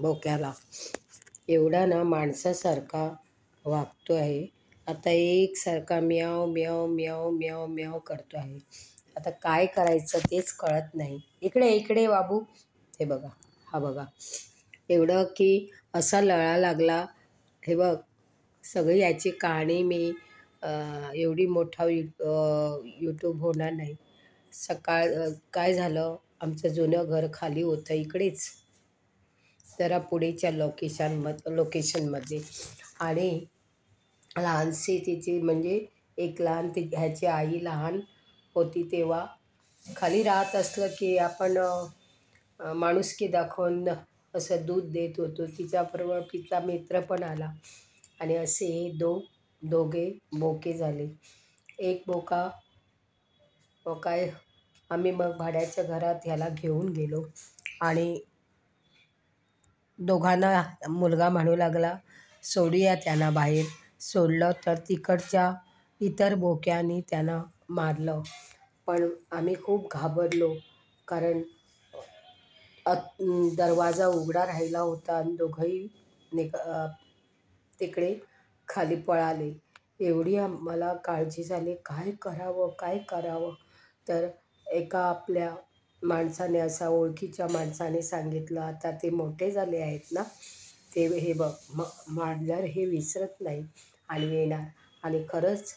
बोक्याला एवढा ना माणसासारखा वागतो आहे. आता एकसारखा म्याव म्याव म्याव म्याव म्याव करतो आहे. आता काय करायचं तेच कळत नाही. इकडे इकडे बाबू, हे बघा, हा बघा, एवढं की असा लळा लागला. हे बघ, सगळी याची कहाणी मी एवढी मोठा यूट्यूब होणार नाही. काय झालं, आमचं जुनं घर खाली होतं इकडेच, जरा पुढेच्या लोकेशनमध्ये. आणि लहानशी तिची म्हणजे एक लहान ह्याची आई लहान होती तेव्हा खाली राहत असलं की आपण माणुसकी दाखवून असं दूध देत होतो. तिच्याबरोबर तिचा मित्र पण आला आणि असे हे दोघे बोके झाले. एक बोका काय, आम्ही मग भाड्याच्या घरात ह्याला घेऊन गेलो आणि दोघांना मुलगा म्हणू लागला, सोडूया त्यांना बाहेर. सोडलं तर तिकडच्या इतर बोक्यांनी त्यांना मारलं. पण आम्ही खूप घाबरलो, कारण दरवाजा उघडा राहिला होता आणि दोघंही तिकडे खाली पळाले. एवढी आम्हाला काळजी झाली, काय करावं काय करावं. तर एका आपल्या माणसाने, असा ओळखीच्या माणसाने सांगितलं, आता ते मोठे झाले आहेत ना, ते हे बघ मारल्यावर हे विसरत नाही आणि येणार. आणि खरंच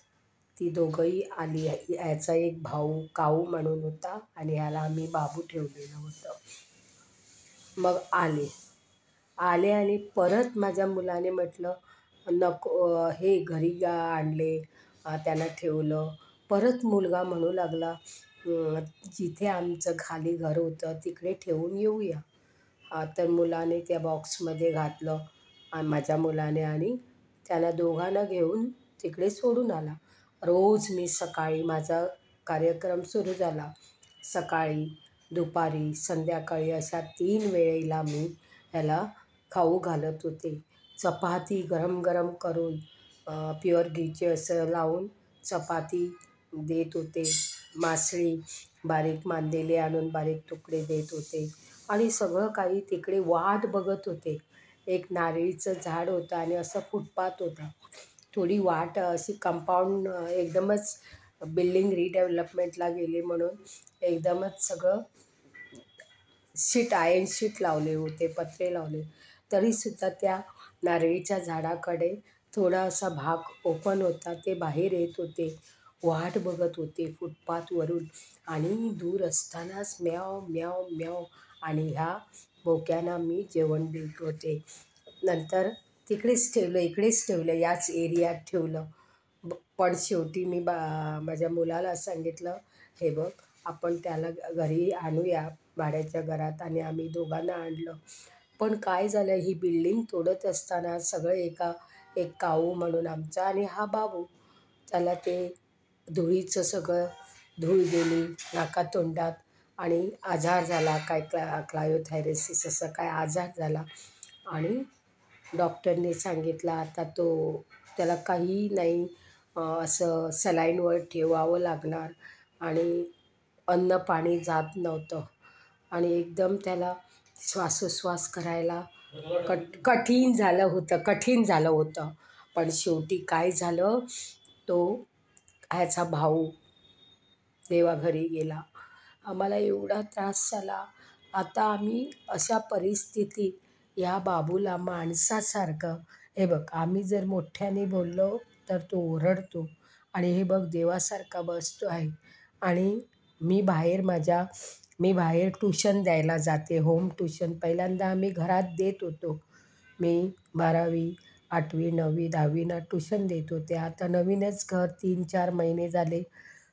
ती दोघंही आली. याचा एक भाऊ काऊ म्हणून होता आणि ह्याला आम्ही बाबू ठेवलेलं होतं. मग आले आणि परत माझ्या मुलाने म्हटलं, नको, हे घरी आणले, त्यांना ठेवलं. परत मुलगा म्हणू लागला, जिथे आमचं खाली घर होतं तिकडे ठेवून येऊया. तर मुलाने त्या बॉक्समध्ये घातलं माझ्या मुलाने आणि त्याला दोघांना घेऊन तिकडे सोडून आला. रोज मी सकाळी माझा कार्यक्रम सुरू झाला. सकाळी, दुपारी, संध्याकाळी अशा 3 वेळेला मी ह्याला खाऊ घालत होते. चपाती गरम गरम करून प्युअर घीचे असं लावून चपाती देत होते. मासळी बारीक मांदेले आणून बारीक तुकडे देत होते आणि सगळं काही तिकडे वाट बघत होते. एक नारळीचं झाड होतं आणि असं फुटपाथ होता. थोडी वाट अशी कंपाऊंड, एकदमच बिल्डिंग रिडेव्हलपमेंटला गेले म्हणून एकदमच सगळं आयर्न शीट लावले होते, पत्रे लावले. तरीसुद्धा त्या नारळीच्या झाडाकडे थोडा असा भाग ओपन होता, ते बाहेर येत होते. वाट बघत होते फुटपाथवरून आणि दूर असतानाच म्याव म्याव म्याव. आणि ह्या बोक्यांना मी जेवण देत होते. नंतर तिकडेच ठेवलं, इकडेच ठेवलं, याच एरियात ठेवलं. पण शेवटी मी माझ्या मुलाला सांगितलं, हे बघ, आपण त्याला घरी आणूया भाड्याच्या घरात. आणि आम्ही दोघांना आणलं. पण काय झालं, ही बिल्डिंग तोडत असताना सगळं एक काऊ म्हणून आमचा आणि हा बाबू, त्याला ते धुळीचं सगळं धूळ गेली नाकातोंडात आणि आजार झाला, काय क्लायोथायरोसिस असं काय आजार झाला. आणि डॉक्टरने सांगितलं आता त्याला काही नाही, असं सलाईनवर ठेवावं लागणार. आणि अन्न पाणी जात नव्हतं आणि एकदम त्याला श्वासोच्छ्वास करायला कठीण झालं होतं. पण शेवटी काय झालं, ह्याचा भाऊ देवाघरी गेला. आम्हाला एवढा त्रास झाला. आता आम्ही अशा परिस्थितीत ह्या बाबूला माणसासारखं, हे बघ, आम्ही जर मोठ्याने बोललो तर तो ओरडतो आणि हे बघ देवासारखा बसतो आहे. आणि मी बाहेर ट्यूशन द्यायला जाते, होम ट्यूशन. पहिल्यांदा आम्ही घरात देत होतो. मी 12वी, 8वी, 9वी, 10वीना ट्यूशन देत होते. आता नवीनच घर 3-4 महिने झाले,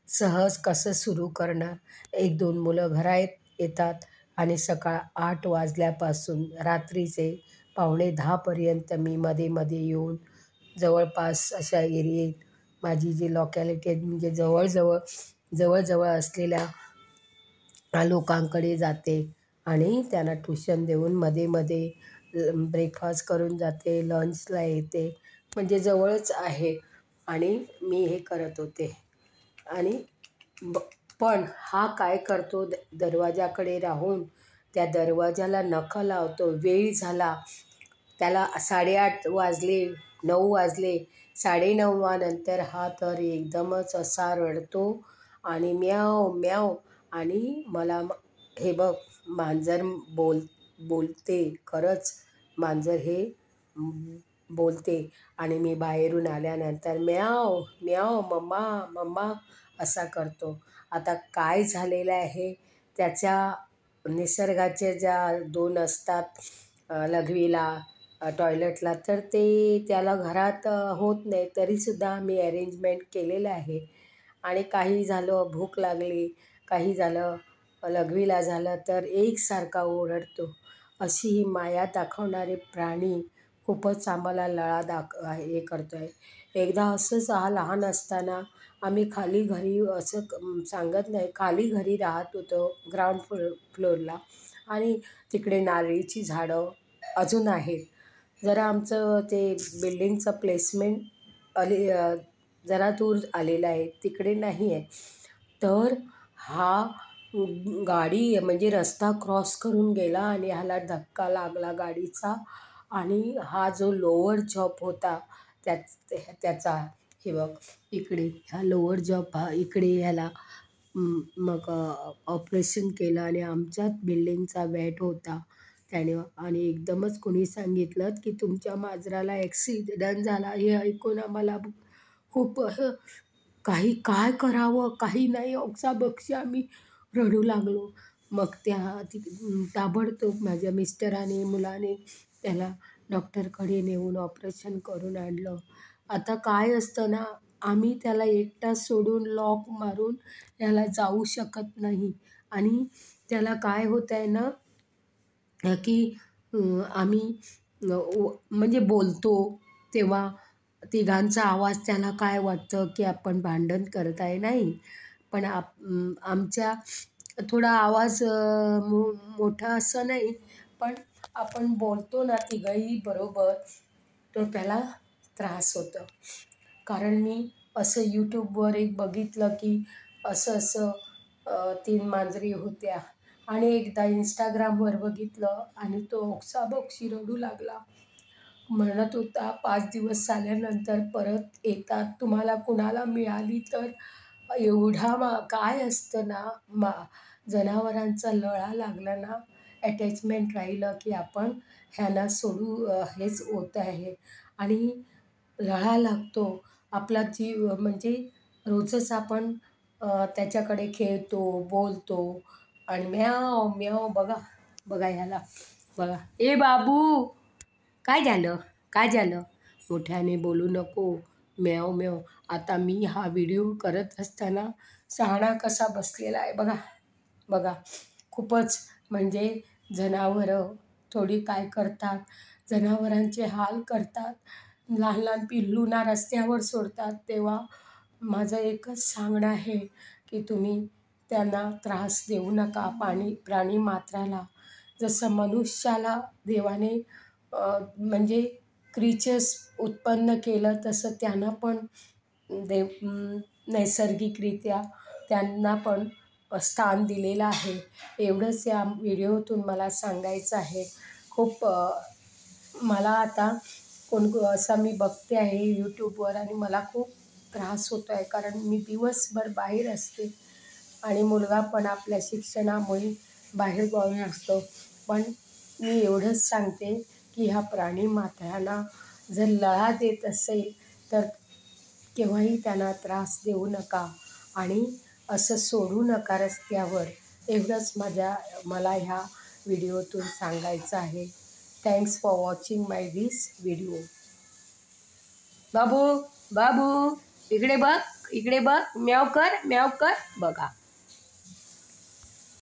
सहज कसं सुरू करणार. 1-2 मुलं घरात येतात आणि सकाळ 8 वाजल्यापासून रात्रीचे 9:45पर्यंत मी मध्ये मध्ये येऊन जवळपास अशा एरियेत माझी जी लॉकॅलिटी आहे, म्हणजे जवळजवळ असलेल्या लोकांकडे जाते आणि त्यांना ट्यूशन देऊन मध्ये मध्ये ब्रेकफास्ट करून जाते, लंचला येते. म्हणजे जवळच आहे आणि मी हे करत होते. आणि पण हा काय करतो, दरवाजाकडे राहून त्या दरवाजाला नखं लावतो. वेळ झाला, त्याला 8:30 वाजले, 9 वाजले, 9:30 नंतर हा तर एकदमच असा रडतो आणि म्याव म्याव. आणि मला हे बघ, मांजर बोलते खरंच. मांजर हे बोलते. आणि मी बाहेरून आल्यानंतर म्याव म्याव मम्मा मम्मा असा करतो. आता काय झालेलं आहे, त्याच्या निसर्गाच्या ज्या 2 असतात लघवीला टॉयलेटला, तर ते त्याला घरात होत नाही. तरीसुद्धा आम्ही अरेंजमेंट केलेलं आहे. आणि काही झालं, भूक लागली, काही झालं, लघवीला झालं, तर एकसारखा ओरडतो. अशी ही माया दाखवणारे प्राणी खूपच आम्हाला लळा हे करतो आहे. एकदा असंच लहान असताना आम्ही खाली घरी, असं सांगत नाही, खाली घरी राहत होतो ग्राउंड फ्लोअरला. आणि तिकडे नारळीची झाडं अजून आहेत. जरा आमचं ते बिल्डिंगचं प्लेसमेंट जरा दूर आलेलं आहे, तिकडे नाही आहे. तर हा गाडी म्हणजे रस्ता क्रॉस करून गेला आणि ह्याला धक्का लागला गाडीचा. आणि हा जो लोअर जॉब होता त्याचा, हे बघ इकडे, ह्या लोअर जॉब इकडे ह्याला मग ऑपरेशन केलं. आणि आमच्याच बिल्डिंगचा वेट होता त्याने. आणि एकदमच कोणी सांगितलं की तुमच्या मांजराला ॲक्सिडेंट झाला. हे ऐकून आम्हाला खूप काही काय करावं काही नाही, ओक्साबोक्शी आम्ही रडू लागलो. मग ताबडतोब माझ्या मिस्टराने मुलाने त्याला डॉक्टरकडे नेऊन ऑपरेशन करून आणलं. आता काय असतं ना, आम्ही त्याला एकटा सोडून लॉक मारून याला जाऊ शकत नाही. आणि त्याला काय होतं आहे ना, की आम्ही म्हणजे बोलतो तेव्हा तिघांचा आवाज त्याला काय वाटतं की आपण भांडण करत आहे. नाही, पण आमच्या थोडा आवाज मोठा असं नाही, पण आपण बोलतो ना तिघंही बरोबर, तर त्याला त्रास होतं. कारण मी असं यूट्यूबवर एक बघितलं की असं 3 मांजरी होत्या. आणि एकदा इंस्टाग्रामवर बघितलं आणि तो ओक्साबोक्शी रडू लागला. म्हणत होता 5 दिवस झाल्यानंतर परत येतात, तुम्हाला कुणाला मिळाली तर. एवढा काय असतं ना, जनावरांचा लळा लागला ना, अटॅचमेंट राहिलं की आपण ह्यांना सोडू हेच होत आहे. आणि लळा लागतो आपला जीव. म्हणजे रोजच आपण त्याच्याकडे खेळतो, बोलतो आणि म्याव म्याव. बघा बघा ह्याला बघा. ए बाबू, काय झालं काय झालं, मोठ्याने बोलू नको, म्याव म्याव. आता मी हा व्हिडिओ करत असताना शहाणा कसा बसलेला आहे बघा बघा. खूपच म्हणजे जनावरं थोडी काय करतात, जनावरांचे हाल करतात. लहान लहान पिल्लूंना रस्त्यावर सोडतात. तेव्हा माझं एकच सांगणं आहे की तुम्ही त्यांना त्रास देऊ नका. प्राणी मात्राला जसं मनुष्याला देवाने म्हणजे क्रिचर्स उत्पन्न केलं, तसं त्यांना पण नैसर्गिकरित्या त्यांना पण स्थान दिलेलं आहे. एवढंच या व्हिडिओतून मला सांगायचं आहे. खूप मला आता असा मी बघते आहे यूट्यूबवर आणि मला खूप त्रास होतो आहे, कारण मी दिवसभर बाहेर असते आणि मुलगा पण आपल्या शिक्षणामुळे बाहेरगावी असतो. पण मी एवढंच सांगते की ह्या प्राणी मात्रांना जर लळा देत असेल तर केव्हाही त्यांना त्रास देऊ नका आणि असं सोडू नका रस्त्यावर. एवढंच मला ह्या व्हिडिओतून सांगायचं आहे. Thanks for watching my this video. बाबू बाबू, इकडे बघ इकडे बघ, म्याव कर म्याव कर. बघा.